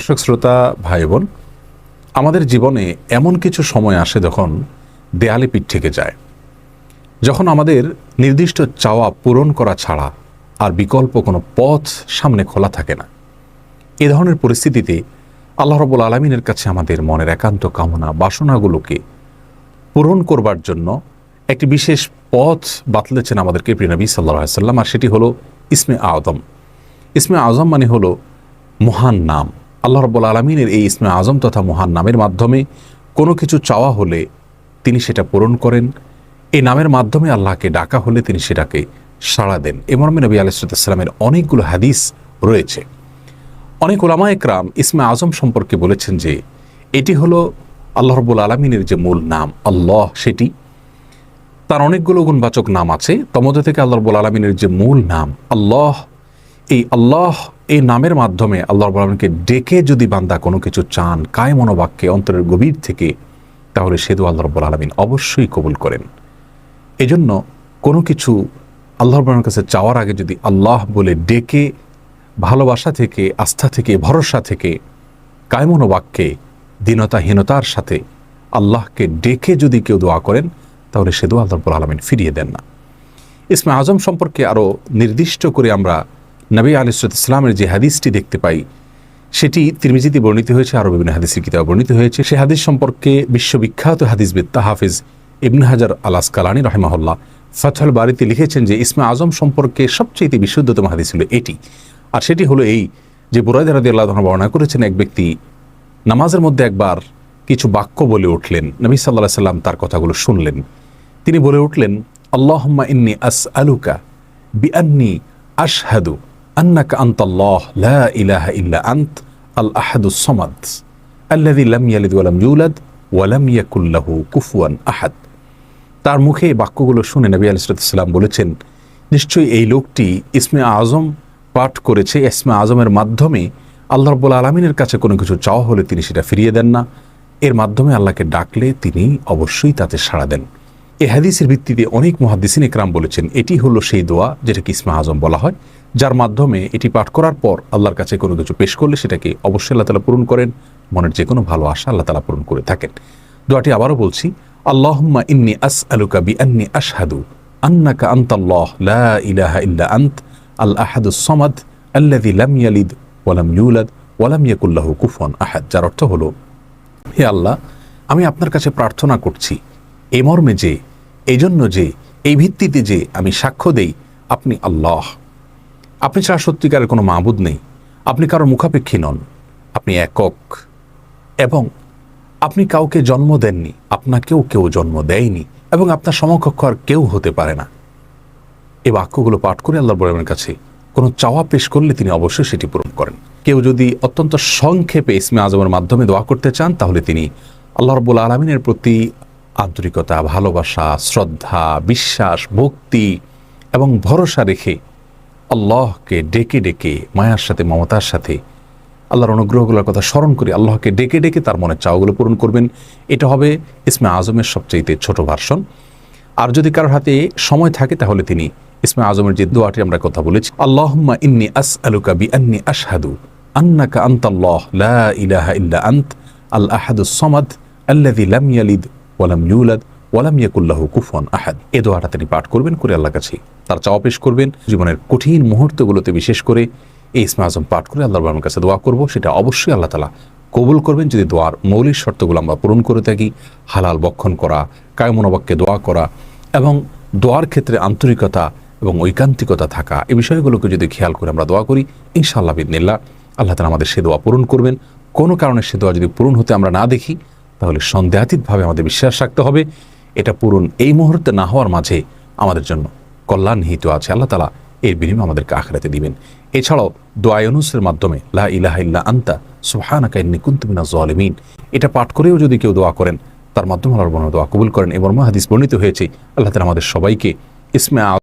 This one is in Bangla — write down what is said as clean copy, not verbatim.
দর্শক শ্রোতা ভাই বোন, আমাদের জীবনে এমন কিছু সময় আসে যখন দেয়ালে পিঠ থেকে যায়, যখন আমাদের নির্দিষ্ট চাওয়া পূরণ করা ছাড়া আর বিকল্প কোনো পথ সামনে খোলা থাকে না। এ ধরনের পরিস্থিতিতে আল্লাহ রাব্বুল আলামিনের কাছে আমাদের মনের একান্ত কামনা বাসনাগুলোকে পূরণ করবার জন্য একটি বিশেষ পথ বাতলেছেন আমাদেরকে প্রিয় নবী সাল্লাল্লাহু আলাইহি ওয়াসাল্লাম, আর সেটি হলো ইসমে আযম। ইসমে আযম মানে হলো মহান নাম। আল্লাহ রাব্বুল আলামিনের এই ইসমে আযম তথা মহান নামের মাধ্যমে কোনো কিছু চাওয়া হলে তিনি সেটা পূরণ করেন। এই নামের মাধ্যমে আল্লাহকে ডাকা হলে তিনি সেটাকে সাড়া দেন। এ মর্মে নবী আলাইহিস সালামের অনেকগুলো হাদিস রয়েছে। অনেক উলামা একরাম ইসমে আযম সম্পর্কে বলেছেন যে এটি হলো আল্লাহ রাব্বুল আলামিনের যে মূল নাম আল্লাহ, সেটি তার অনেকগুলো গুণবাচক নাম আছে। তমধ্যে থেকে আল্লাহ রাব্বুল আলামিনের যে মূল নাম আল্লাহ, এই আল্লাহ এই নামের মাধ্যমে আল্লাহ রাব্বুল আলামিনকে ডেকে যদি বান্দা কোনো কিছু চান কায় মনোবাক্যে অন্তরের গভীর থেকে, তাহলে সে দোয়া আল্লাহ রাব্বুল আলামিন অবশ্যই কবুল করেন। এজন্য কোনো কিছু আল্লাহ রাব্বুল আলামিনের কাছে চাওয়ার আগে যদি আল্লাহ বলে ডেকে ভালোবাসা থেকে, আস্থা থেকে, ভরসা থেকে, কায় মনোবাক্যে দীনতাহীনতার সাথে আল্লাহকে ডেকে যদি কেউ দোয়া করেন, তাহলে সে দোয়া আল্লাহ রাব্বুল আলামিন ফিরিয়ে দেন না। ইসমে আযম সম্পর্কে আরও নির্দিষ্ট করে আমরা নবী আলাইহিস সালামের যে হাদিসটি দেখতে পাই, সেটি তিরমিজিতে বর্ণিত হয়েছে, আরও বিভিন্ন হাদিসের কিতাবে বর্ণিত হয়েছে। সে হাদিস সম্পর্কে বিশ্ববিখ্যাত হাদিসবিদ হাফিজ ইবনে হাজার আল আসকালানী রাহিমাহুল্লাহ ফাথুল বারীতে লিখেছেন যে ইসমে আযম সম্পর্কে সবচেয়ে বিশুদ্ধতম হাদিস হলো এটি। আর সেটি হলো এই যে বুরায়দা রাদিয়াল্লাহু আনহু বর্ণনা করেছেন, এক ব্যক্তি নামাজের মধ্যে একবার কিছু বাক্য বলে উঠলেন। নবী সাল্লাল্লাহু আলাইহি সাল্লাম তার কথাগুলো শুনলেন। তিনি বলে উঠলেন, আল্লাহুম্মা ইন্নী আসআলুকা বিআন্নী আশহাদু আন্নাকা আনতাল্লাহ লা ইলাহা ইল্লা আনত আল আহাদুস সামাদ আল্লাযী লাম ইয়ালিদ ওয়া লাম ইউলাদ ওয়া লাম ইয়াকুল লাহু কুফুয়ান আহাদ। তার মুখে এই বাক্যগুলো শুনে নবী আলাইহিস সালাম বলেছেন, নিশ্চয়ই এই লোকটি ইসমে আযম পাঠ করেছে। ইসমে আযমের মাধ্যমে আল্লাহ রাব্বুল আলামিনের কাছে কোনো কিছু চাওয়া হলে তিনি সেটা ফিরিয়ে দেন না। এর মাধ্যমে আল্লাহকে ডাকলে তিনি অবশ্যই তাতে সাড়া দেন। এই হাদিসের ভিত্তিতে অনেক মুহাদ্দিসিন ইকরাম বলেছেন এটি হলো সেই দোয়া যেটাকে ইসমে আযম বলা হয়, যার মাধ্যমে এটি পাঠ করার পর আল্লাহর কাছে কোনো কিছু পেশ করলে সেটাকে অবশ্যই আল্লাহ তাআলা পূরণ করেন। মনের যে কোনো ভালো আশা আল্লাহ তাআলা পূরণ করে থাকেন। দোয়াটি আবারও বলছি, আল্লাহুম্মা ইন্নী আসআলুকা বিআন্নী আশহাদু আন্নাকা আনতাল্লাহ লা ইলাহা ইল্লা আনত আল আহাদুস সামাদ আল্লাযী লাম ইয়ালিদ ওয়া লাম ইউলাদ ওয়া লাম ইয়াকুল লাহু কুফুয়ান আহাদ। যার অর্থ হলো, হে আল্লাহ, আমি আপনার কাছে প্রার্থনা করছি এই মর্মে যে, এই জন্য যে, এই ভিত্তিতে যে আমি সাক্ষ্য দেই আপনি আল্লাহ, আপনি ছাড়া সত্যিকারের কোনো মাবুদ নেই, আপনি কারোর মুখাপেক্ষী নন, আপনি একক, এবং আপনি কাউকে জন্ম দেননি, আপনাকেও কেউ জন্ম দেয়নি, এবং আপনার সমকক্ষ আর কেউ হতে পারে না। এই বাক্যগুলো পাঠ করে আল্লাহ রাব্বুল আলামিনের কাছে কোনো চাওয়া পেশ করলে তিনি অবশ্যই সেটি পূরণ করেন। কেউ যদি অত্যন্ত সংক্ষেপে ইসমে আযমের মাধ্যমে দোয়া করতে চান, তাহলে তিনি আল্লাহ রাব্বুল আলামিনের প্রতি আন্তরিকতা, ভালোবাসা, শ্রদ্ধা, বিশ্বাস, ভক্তি এবং ভরসা রেখে আল্লাহকে ডেকে ডেকে মায়ার সাথে, মমতার সাথে আল্লাহর অনুগ্রহগুলোর কথা স্মরণ করে আল্লাহকে ডেকে ডেকে তার মনের চাওয়াগুলো পূরণ করবেন। এটা হবে ইসমে আযমের সবচেয়ে ছোট ভার্সন। আর যদি কারোর হাতে সময় থাকে, তাহলে তিনি ইসমে আযমের যে দোয়াটি আমরা কথা বলেছি, আল্লাহুম্মা ইন্নী আসআলুকা বিআন্নী আশহাদু আন্নাকা আনতাল্লাহ লা ইলাহা ইল্লা আনত আল আহাদুস সামাদ আল্লাযী লাম ইয়ালিদ ওয়া লাম ইউলাদ ওয়া লাম ইয়াকুল লাহু কুফুয়ান আহাদ। এই দোয়াটা তিনি পাঠ করবেন, করে আল্লাহর কাছে তার চাওয়া পেশ করবেন। জীবনের কঠিন মুহূর্তগুলোতে বিশেষ করে এই ইসমে আযম পাঠ করে আল্লাহর রাব্বুল কাছে দোয়া করব, সেটা অবশ্যই আল্লাহ তাআলা কবুল করবেন যদি দোয়ার মৌলিক শর্তগুলো আমরা পূরণ করে থাকি। হালাল বক্ষণ করা, কায় মনোবাক্যে দোয়া করা এবং দোয়ার ক্ষেত্রে আন্তরিকতা এবং ঐকান্তিকতা থাকা, এই বিষয়গুলোকে যদি খেয়াল করে আমরা দোয়া করি, ইনশাআল্লাহ বিইذনিল্লাহ আল্লাহ তাআলা আমাদের সে দোয়া পূরণ করবেন। কোনো কারণে সে দোয়া যদি পূরণ হতে আমরা না দেখি, তাহলে সন্দেহাতীতভাবে আমাদের বিশ্বাস রাখতে হবে এটা পূরণ এই মুহূর্তে না হওয়ার মাঝে আমাদের জন্য কল্যাণ নিহিত আছে। আল্লাহ তাআলা এর বিনিময়ে আমাদেরকে আখিরাতে দিবেন। এছাড়াও দোয়া ইউনুসের মাধ্যমে লা ইলাহা ইল্লা আনতা সুবহানাকা ইন্নী কুনতু মিনাজ জালিমিন, এটা পাঠ করেও যদি কেউ দোয়া করেন, তার মাধ্যমে আল্লাহর দোয়া কবুল করেন। এবং হাদিস বর্ণিত হয়েছে। আল্লাহ তাআলা আমাদের সবাইকে ইসমে